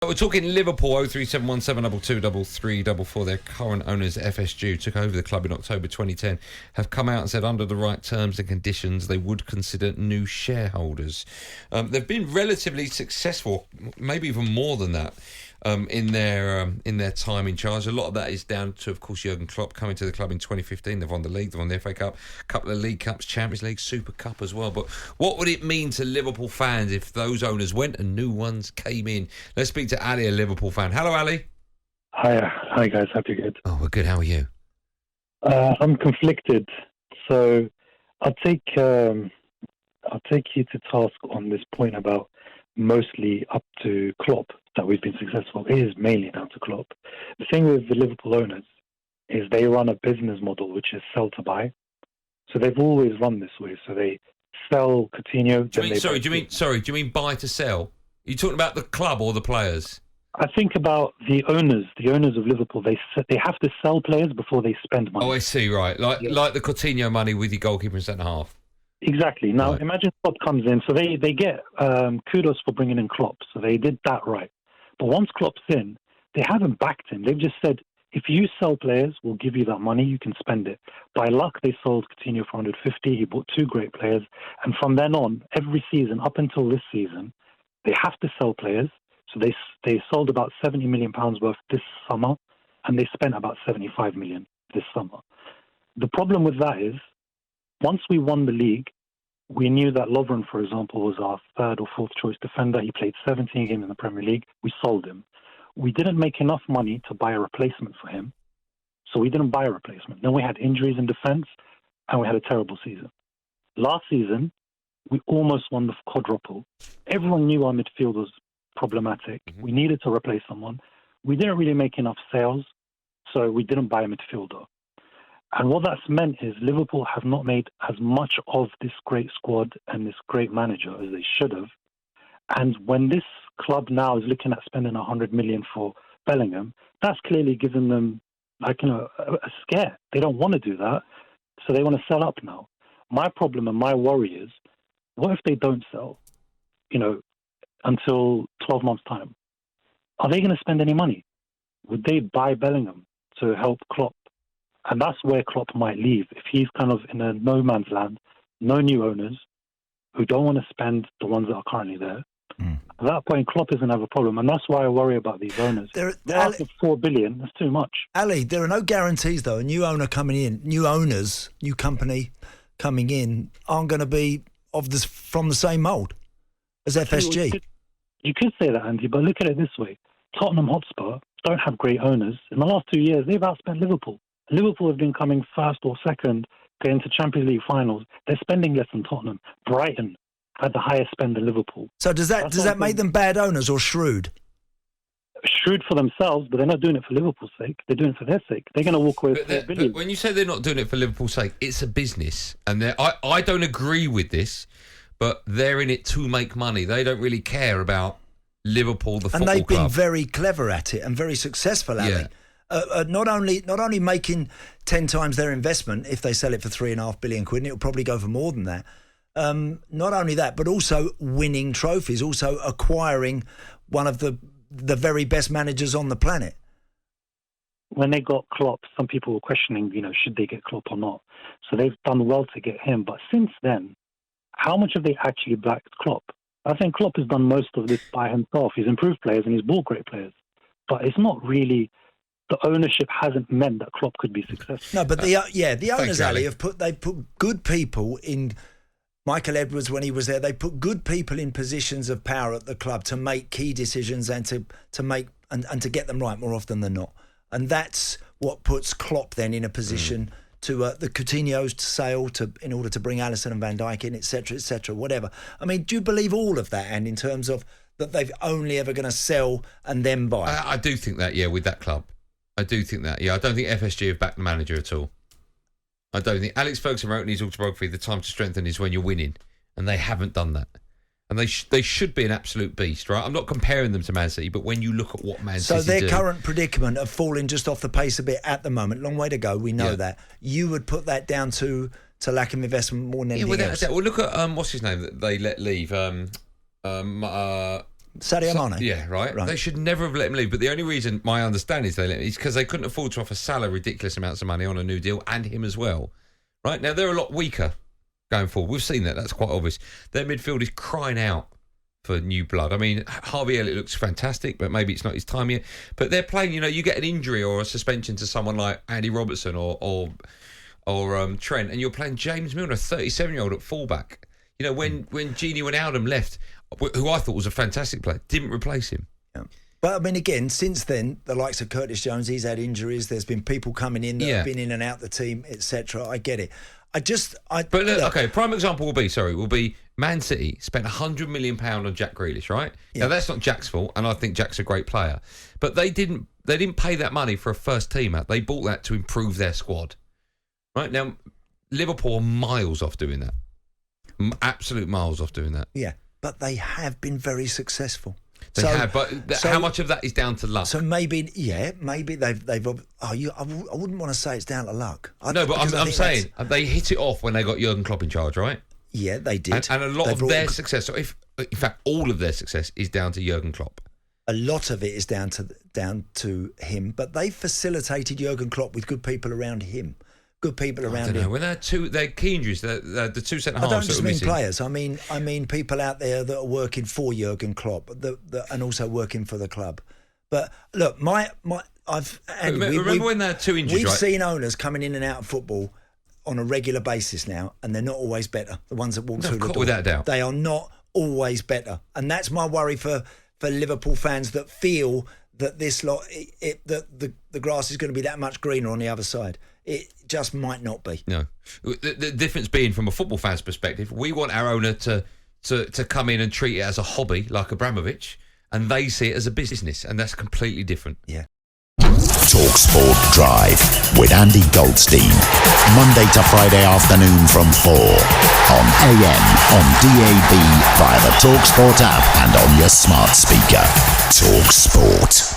We're talking Liverpool, 03717223344. Their current owners, FSG, took over the club in October 2010, have come out and said under the right terms and conditions they would consider new shareholders. They've been relatively successful, maybe even more than that, in their time in charge. A lot of that is down to, of course, Jurgen Klopp coming to the club in 2015. They've won the league, they've won the FA Cup, a couple of League Cups, Champions League, Super Cup as well. But what would it mean to Liverpool fans if those owners went and new ones came in? Let's speak to Ali, a Liverpool fan. Hello, Ali. Hi guys. Hope you're good. Oh, we're good. How are you? I'm conflicted. So I'll take you to task on this point about mostly up to Klopp that we've been successful. It is mainly down to Klopp. The thing with the Liverpool owners is they run a business model which is sell to buy. So they've always run this way. So they sell Coutinho. Do you mean buy to sell? Are you talking about the club or the players? I think about the owners of Liverpool. They have to sell players before they spend money. Oh, I see. Right, like the Coutinho money with your goalkeeper and centre half. Exactly. Now, Imagine Klopp comes in. So they get kudos for bringing in Klopp. So they did that right. But once Klopp's in, they haven't backed him. They've just said, if you sell players, we'll give you that money. You can spend it. By luck, they sold Coutinho for 150. He bought two great players. And from then on, every season, up until this season, they have to sell players. So they sold about £70 million worth this summer, and they spent about £75 million this summer. The problem with that is, once we won the league, we knew that Lovren, for example, was our third or fourth choice defender. He played 17 games in the Premier League. We sold him. We didn't make enough money to buy a replacement for him, so we didn't buy a replacement. Then we had injuries in defence, and we had a terrible season. Last season, we almost won the quadruple. Everyone knew our midfield was problematic. Mm-hmm. We needed to replace someone. We didn't really make enough sales, so we didn't buy a midfielder. And what that's meant is Liverpool have not made as much of this great squad and this great manager as they should have. And when this club now is looking at spending 100 million for Bellingham, that's clearly given them a scare. They don't want to do that, so they want to sell up now. My problem and my worry is, what if they don't sell, until 12 months' time? Are they going to spend any money? Would they buy Bellingham to help Klopp? And that's where Klopp might leave, if he's kind of in a no man's land, no new owners who don't want to spend the ones that are currently there. At that point, Klopp is going to have a problem, and that's why I worry about these owners. They're after $4 billion. That's too much. Ali, there are no guarantees, though. A new owner coming in, new owners, new company coming in, aren't going to be from the same mould as FSG. You could say that, Andy, but look at it this way. Tottenham Hotspur don't have great owners. In the last 2 years, they've outspent Liverpool. Liverpool have been coming first or second, going to Champions League finals. They're spending less than Tottenham. Brighton had the highest spend than Liverpool. So does that make them bad owners or shrewd? Shrewd for themselves, but they're not doing it for Liverpool's sake. They're doing it for their sake. They're going to walk away with $4 billion. But when you say they're not doing it for Liverpool's sake, it's a business. And I don't agree with this, but they're in it to make money. They don't really care about Liverpool, the football club. And they've been very clever at it and very successful at it. Not only making 10 times their investment if they sell it for £3.5 billion, and it'll probably go for more than that. Not only that, but also winning trophies, also acquiring one of the very best managers on the planet. When they got Klopp, some people were questioning, should they get Klopp or not? So they've done well to get him. But since then, how much have they actually backed Klopp? I think Klopp has done most of this by himself. He's improved players and he's bought great players. But it's not really... The ownership hasn't meant that Klopp could be successful. No, but the owners, Ali, they've put good people in. Michael Edwards, when he was there, they put good people in positions of power at the club to make key decisions and to make and to get them right more often than not. And that's what puts Klopp then in a position to the Coutinho's to sale in order to bring Alisson and Van Dijk in, etc., whatever. I mean, do you believe all of that? And in terms of that, they've only ever going to sell and then buy. I do think that, with that club. I do think that, I don't think FSG have backed the manager at all. I don't think. Alex Ferguson wrote in his autobiography, the time to strengthen is when you're winning, and they haven't done that. And they should be an absolute beast, right? I'm not comparing them to Man City, but when you look at what Man City do... So their current predicament of falling just off the pace a bit at the moment, long way to go, we know that. You would put that down to lack of investment more than anything else. Well, look at, what's his name that they let leave? Sadio Mane. Yeah, right. They should never have let him leave. But the only reason my understanding is they let him is because they couldn't afford to offer Salah ridiculous amounts of money on a new deal and him as well. Right now, they're a lot weaker going forward. We've seen that. That's quite obvious. Their midfield is crying out for new blood. I mean, Harvey Elliott looks fantastic, but maybe it's not his time yet. But they're playing, you get an injury or a suspension to someone like Andy Robertson or Trent, and you're playing James Milner, a 37-year-old at fullback. When Gini Wijnaldum left, who I thought was a fantastic player, didn't replace him. Yeah. But I mean, again, since then, the likes of Curtis Jones, he's had injuries. There's been people coming in that have been in and out the team, etc. I get it. Prime example will be Man City spent £100 million on Jack Grealish, right? Yeah. Now that's not Jack's fault, and I think Jack's a great player. But they didn't pay that money for a first teamer. They bought that to improve their squad. Right now, Liverpool are miles off doing that. Absolute miles off doing that. Yeah, but they have been very successful. They have, but how much of that is down to luck? So maybe they've. I wouldn't want to say it's down to luck. I'm saying they hit it off when they got Jurgen Klopp in charge, right? Yeah, they did. And a lot of their success. So in fact, all of their success is down to Jurgen Klopp. A lot of it is down to him, but they facilitated Jurgen Klopp with good people around him. Good people around him. When they're key injuries, the two centre halves. I don't just mean players. I mean people out there that are working for Jurgen Klopp, and also working for the club. But look, remember when they're two injuries. We've seen owners coming in and out of football on a regular basis now, and they're not always better. The ones that walk through the door, without doubt, they are not always better, and that's my worry for Liverpool fans that feel that this lot, that the grass is going to be that much greener on the other side. It just might not be. No. The difference being, from a football fan's perspective, we want our owner to come in and treat it as a hobby like Abramovich, and they see it as a business, and that's completely different. Yeah. talkSPORT Drive with Andy Goldstein. Monday to Friday afternoon from 4 on AM, on DAB, via the talkSPORT app and on your smart speaker. talkSPORT.